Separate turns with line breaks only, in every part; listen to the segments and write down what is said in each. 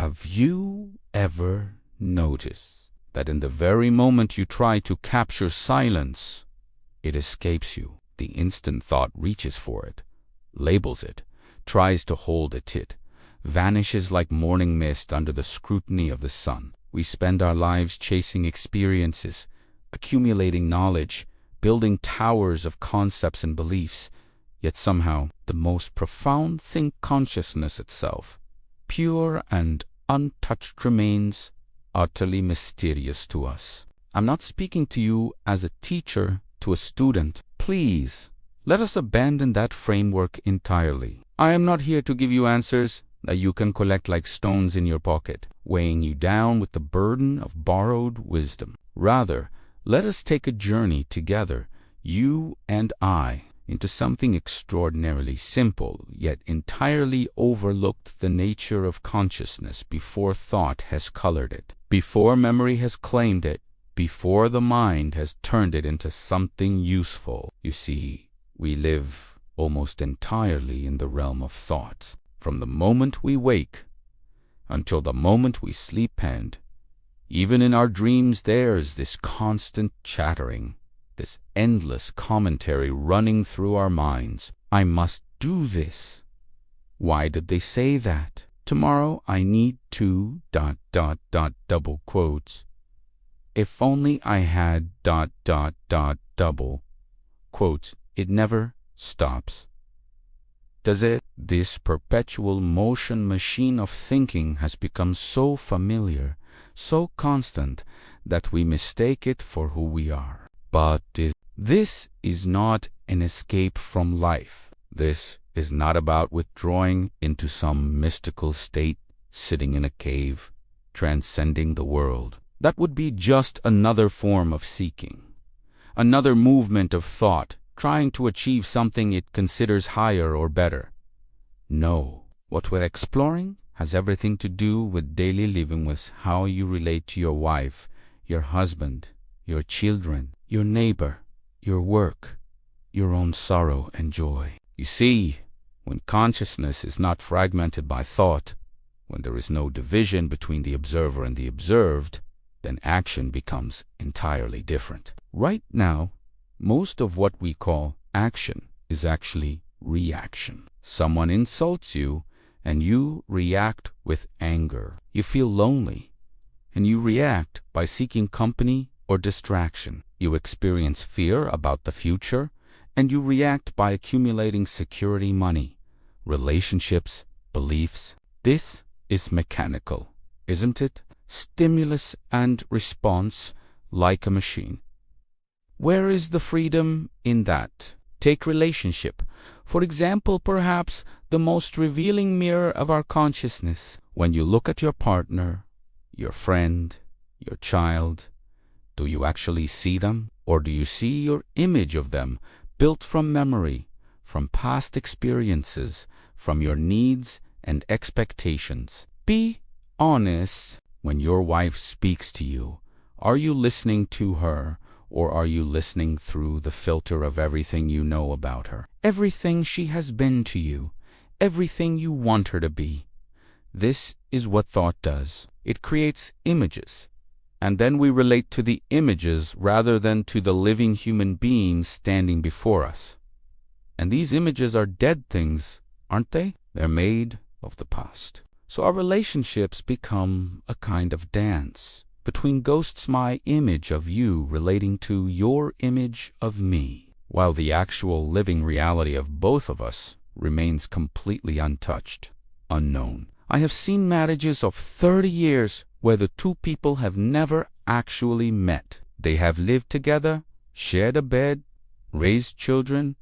Have you ever noticed that in the very moment you try to capture silence, it escapes you? The instant thought reaches for it, labels it, tries to hold it, vanishes like morning mist under the scrutiny of the sun. We spend our lives chasing experiences, accumulating knowledge, building towers of concepts and beliefs, yet somehow the most profound thing, consciousness itself, pure and untouched, remains utterly mysterious to us. I'm not speaking to you as a teacher to a student. Please, let us abandon that framework entirely. I am not here to give you answers that you can collect like stones in your pocket, weighing you down with the burden of borrowed wisdom. Rather, let us take a journey together, you and I, into something extraordinarily simple, yet entirely overlooked: the nature of consciousness before thought has colored it, before memory has claimed it, before the mind has turned it into something useful. You see, we live almost entirely in the realm of thoughts. From the moment we wake until the moment we sleep, and even in our dreams, there's this constant chattering, this endless commentary running through our minds. I must do this. Why did they say that? Tomorrow I need to ... double quotes. If only I had ... double quotes. It never stops, does it? This perpetual motion machine of thinking has become so familiar, so constant, that we mistake it for who we are. But this is not an escape from life. This is not about withdrawing into some mystical state, sitting in a cave, transcending the world. That would be just another form of seeking, another movement of thought, trying to achieve something it considers higher or better. No, what we're exploring has everything to do with daily living, with how you relate to your wife, your husband, your children, your neighbor, your work, your own sorrow and joy. You see, when consciousness is not fragmented by thought, when there is no division between the observer and the observed, then action becomes entirely different. Right now, most of what we call action is actually reaction. Someone insults you and you react with anger. You feel lonely and you react by seeking company or distraction. You experience fear about the future and you react by accumulating security, money, relationships, beliefs. This is mechanical, isn't it? Stimulus and response, like a machine. Where is the freedom in that? Take relationship, for example, perhaps the most revealing mirror of our consciousness. When you look at your partner, your friend, your child, do you actually see them? Or do you see your image of them, built from memory, from past experiences, from your needs and expectations? Be honest. When your wife speaks to you, are you listening to her, or are you listening through the filter of everything you know about her? Everything she has been to you, everything you want her to be. This is what thought does. It creates images, and then we relate to the images rather than to the living human beings standing before us. And these images are dead things, aren't they? They're made of the past. So our relationships become a kind of dance between ghosts, my image of you relating to your image of me, while the actual living reality of both of us remains completely untouched, unknown. I have seen marriages of 30 years where the two people have never actually met. They have lived together, shared a bed, raised children,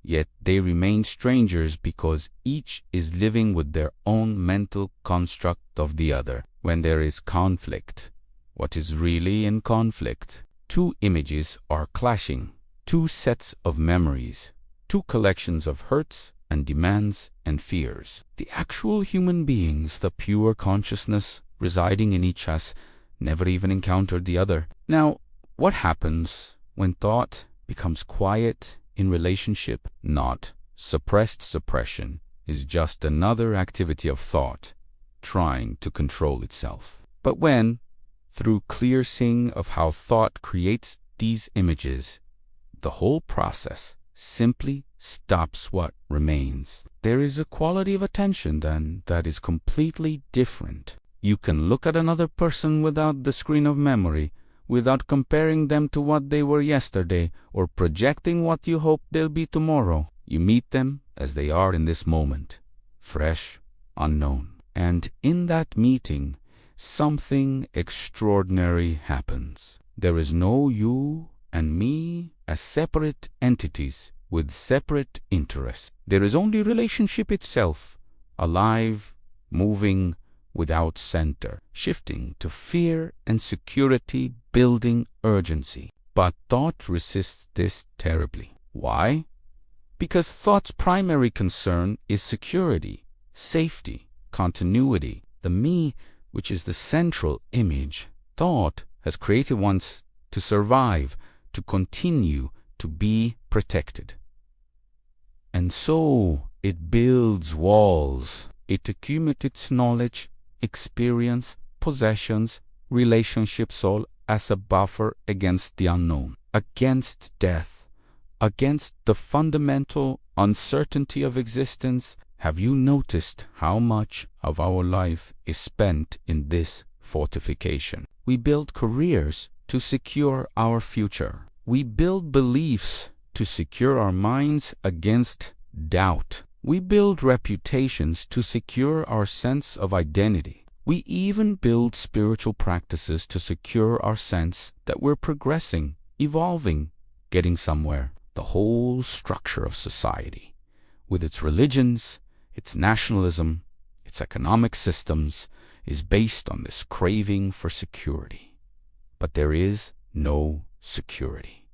yet they remain strangers because each is living with their own mental construct of the other. When there is conflict, what is really in conflict? Two images are clashing, two sets of memories, two collections of hurts and demands and fears. The actual human beings, the pure consciousness residing in each has never even encountered the other. Now, what happens when thought becomes quiet in relationship? Not suppressed suppression is just another activity of thought, trying to control itself. But when, through clear seeing of how thought creates these images, the whole process simply stops, what remains? There is a quality of attention then that is completely different. You can look at another person without the screen of memory, without comparing them to what they were yesterday or projecting what you hope they'll be tomorrow. You meet them as they are in this moment, fresh, unknown. And in that meeting, something extraordinary happens. There is no you and me as separate entities with separate interests. There is only relationship itself, alive, moving, without center, shifting to fear and security, building urgency. But thought resists this terribly. Why? Because thought's primary concern is security, safety, continuity. The me, which is the central image, thought has created once to survive, to continue, to be protected. And so it builds walls. It accumulates knowledge, experience, possessions, relationships, all as a buffer against the unknown, against death, against the fundamental uncertainty of existence. Have you noticed how much of our life is spent in this fortification? We build careers to secure our future. We build beliefs to secure our minds against doubt. We build reputations to secure our sense of identity. We even build spiritual practices to secure our sense that we're progressing, evolving, getting somewhere. The whole structure of society, with its religions, its nationalism, its economic systems, is based on this craving for security. But there is no security.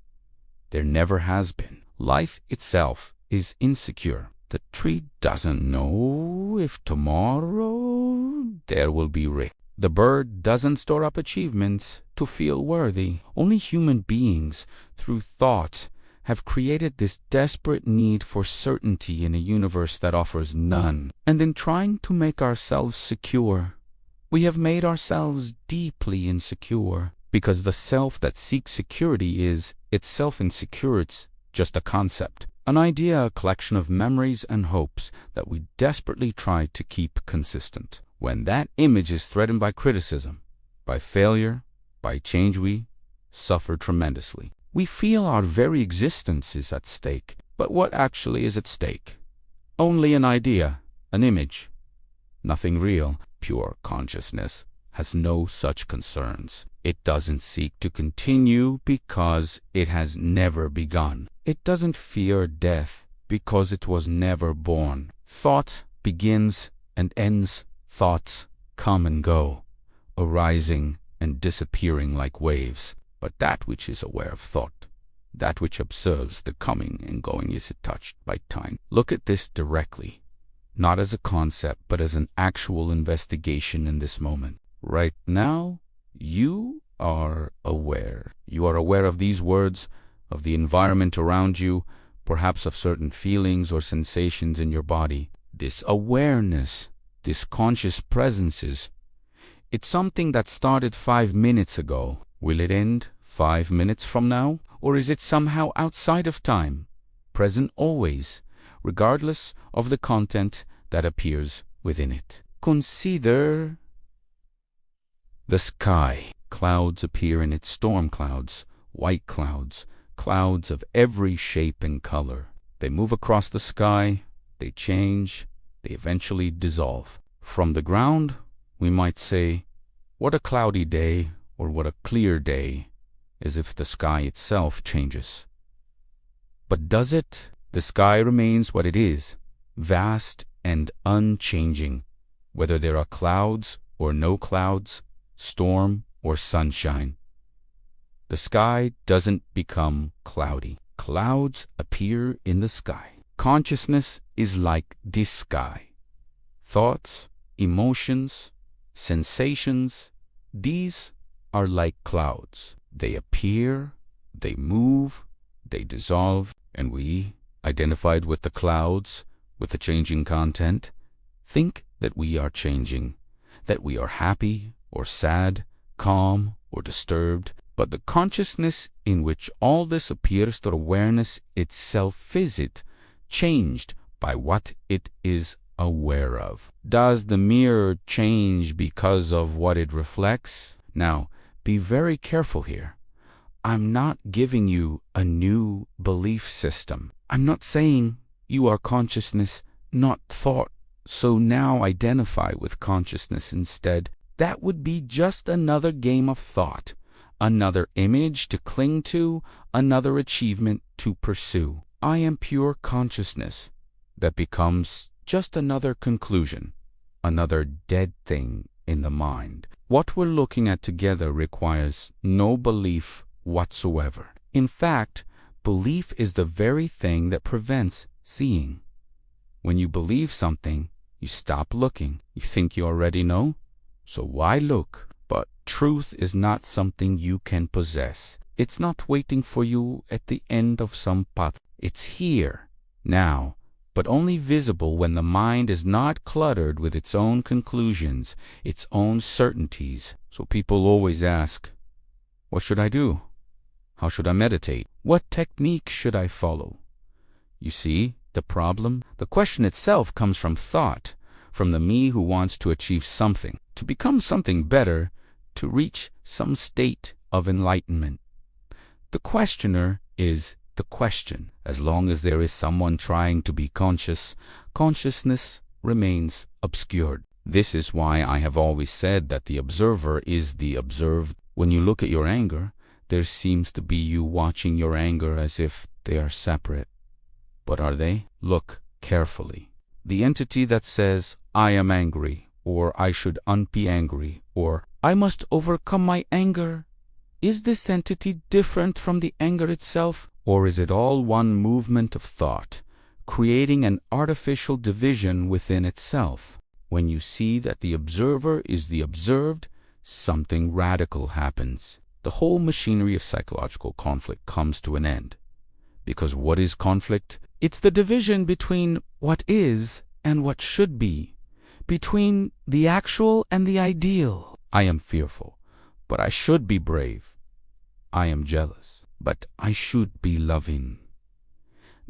There never has been. Life itself is insecure. The tree doesn't know if tomorrow there will be rain. The bird doesn't store up achievements to feel worthy. Only human beings, through thought, have created this desperate need for certainty in a universe that offers none. And in trying to make ourselves secure, we have made ourselves deeply insecure, because the self that seeks security is itself insecure. It's just a concept, an idea, a collection of memories and hopes that we desperately try to keep consistent. When that image is threatened by criticism, by failure, by change, we suffer tremendously. We feel our very existence is at stake. But what actually is at stake? Only an idea, an image. Nothing real. Pure consciousness has no such concerns. It doesn't seek to continue because it has never begun. It doesn't fear death because it was never born. Thought begins and ends. Thoughts come and go, arising and disappearing like waves. But that which is aware of thought, that which observes the coming and going, is touched by time. Look at this directly, not as a concept, but as an actual investigation in this moment. Right now, you are aware. You are aware of these words, of the environment around you, perhaps of certain feelings or sensations in your body. This awareness, this conscious presence it's something that started 5 minutes ago. Will it end 5 minutes from now? Or is it somehow outside of time, present always, regardless of the content that appears within it? Consider the sky. Clouds appear in its storm clouds, white clouds, clouds of every shape and color. They move across the sky, they change, they eventually dissolve. From the ground, we might say, what a cloudy day, or what a clear day, as if the sky itself changes. But does it? The sky remains what it is, vast and unchanging, whether there are clouds or no clouds, storm or sunshine. The sky doesn't become cloudy. Clouds appear in the sky. Consciousness is like this sky. Thoughts, emotions, sensations, these are like clouds. They appear, they move, they dissolve, and we, identified with the clouds, with the changing content, think that we are changing, that we are happy or sad, calm or disturbed, but the consciousness in which all this appears to awareness itself is it, changed by what it is aware of. Does the mirror change because of what it reflects? Now, be very careful here. I'm not giving you a new belief system. I'm not saying you are consciousness, not thought, so now identify with consciousness instead. That would be just another game of thought, another image to cling to, another achievement to pursue. I am pure consciousness. That becomes just another conclusion, another dead thing in the mind. What we're looking at together requires no belief whatsoever. In fact, belief is the very thing that prevents seeing. When you believe something, you stop looking. You think you already know, so why look? But truth is not something you can possess. It's not waiting for you at the end of some path. It's here, now, but only visible when the mind is not cluttered with its own conclusions, its own certainties. So people always ask, what should I do? How should I meditate? What technique should I follow? You see the problem? The question itself comes from thought, from the me who wants to achieve something, to become something better, to reach some state of enlightenment. The questioner is the question. As long as there is someone trying to be conscious, consciousness remains obscured. This is why I have always said that the observer is the observed. When you look at your anger, there seems to be you watching your anger as if they are separate. But are they? Look carefully. The entity that says, I am angry, or I should not be angry, or I must overcome my anger, is this entity different from the anger itself? Or is it all one movement of thought, creating an artificial division within itself? When you see that the observer is the observed, something radical happens. The whole machinery of psychological conflict comes to an end. Because what is conflict? It's the division between what is and what should be, between the actual and the ideal. I am fearful, but I should be brave. I am jealous, but I should be loving.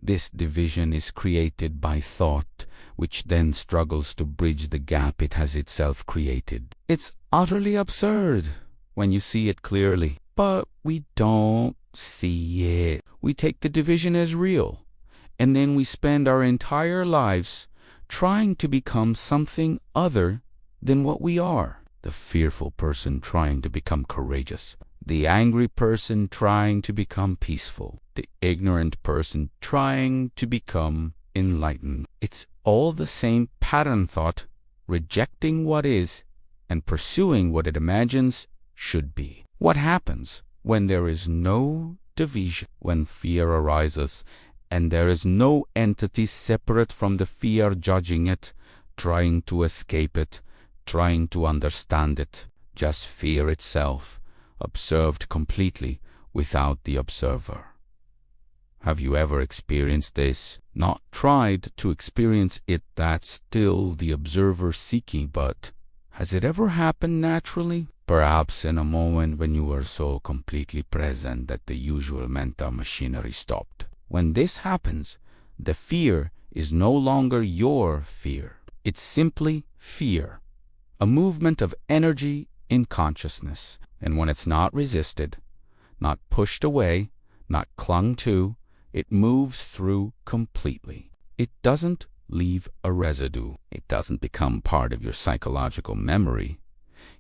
This division is created by thought, which then struggles to bridge the gap it has itself created. It's utterly absurd when you see it clearly, but we don't see it. We take the division as real, and then we spend our entire lives trying to become something other than what we are. The fearful person trying to become courageous, the angry person trying to become peaceful, the ignorant person trying to become enlightened. It's all the same pattern thought, rejecting what is and pursuing what it imagines should be. What happens when there is no division, when fear arises and there is no entity separate from the fear judging it, trying to escape it, trying to understand it, just fear itself, observed completely without the observer. Have you ever experienced this? Not tried to experience it, that's still the observer seeking, but has it ever happened naturally? Perhaps in a moment when you were so completely present that the usual mental machinery stopped. When this happens, the fear is no longer your fear. It's simply fear, a movement of energy in consciousness. And when it's not resisted, not pushed away, not clung to, it moves through completely. It doesn't leave a residue. It doesn't become part of your psychological memory,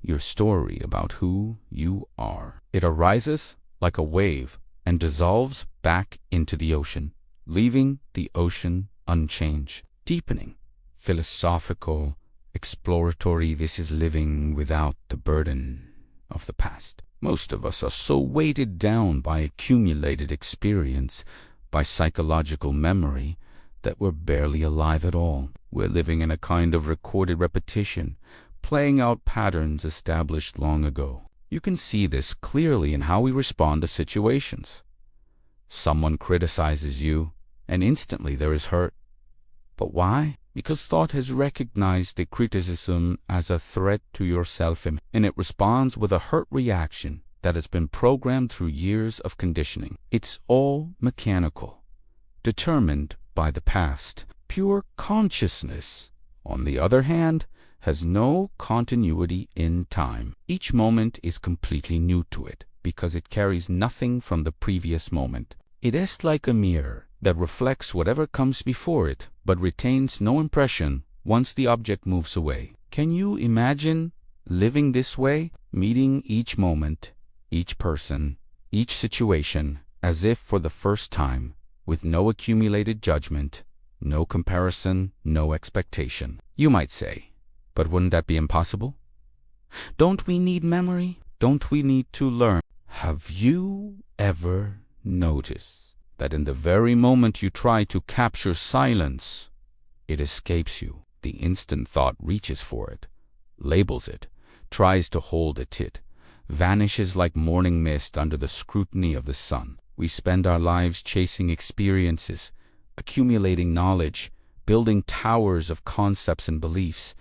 your story about who you are. It arises like a wave and dissolves back into the ocean, leaving the ocean unchanged. Deepening, philosophical, exploratory, this is living without the burden of the past. Most of us are so weighted down by accumulated experience, by psychological memory, that we're barely alive at all. We're living in a kind of recorded repetition, playing out patterns established long ago. You can see this clearly in how we respond to situations. Someone criticizes you, and instantly there is hurt. But why? Because thought has recognized a criticism as a threat to your self-image, and it responds with a hurt reaction that has been programmed through years of conditioning. It's all mechanical, determined by the past. Pure consciousness, on the other hand, has no continuity in time. Each moment is completely new to it because it carries nothing from the previous moment. It is like a mirror that reflects whatever comes before it but retains no impression once the object moves away. Can you imagine living this way, meeting each moment, each person, each situation as if for the first time, with no accumulated judgment, no comparison, no expectation? You might say, but wouldn't that be impossible? Don't we need memory? Don't we need to learn? Have you ever noticed that in the very moment you try to capture silence, it escapes you? The instant thought reaches for it, labels it, tries to hold it, vanishes like morning mist under the scrutiny of the sun. We spend our lives chasing experiences, accumulating knowledge, building towers of concepts and beliefs,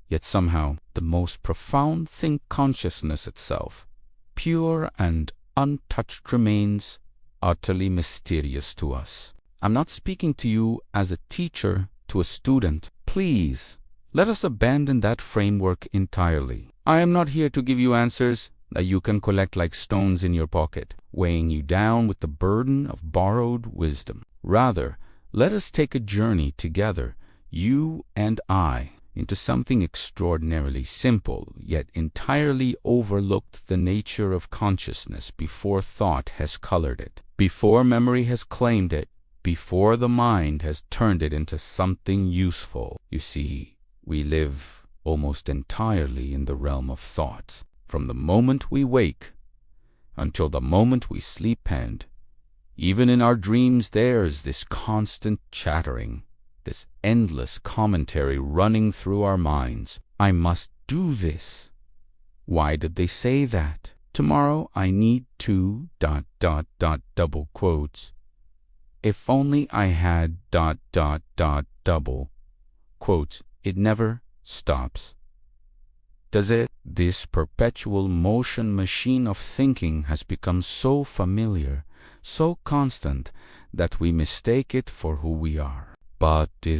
yet somehow the most profound thing, consciousness itself, pure and untouched, remains utterly mysterious to us. I'm not speaking to you as a teacher to a student. Please, let us abandon that framework entirely. I am not here to give you answers that you can collect like stones in your pocket, weighing you down with the burden of borrowed wisdom. Rather, let us take a journey together, you and I, into something extraordinarily simple, yet entirely overlooked: the nature of consciousness before thought has colored it, before memory has claimed it, before the mind has turned it into something useful. You see, we live almost entirely in the realm of thoughts. From the moment we wake until the moment we sleep, and even in our dreams, there's this constant chattering, this endless commentary running through our minds. I must do this. Why did they say that? Tomorrow I need to ... double quotes. If only I had ... double quotes. It never stops, does it? This perpetual motion machine of thinking has become so familiar, so constant, that we mistake it for who we are. But is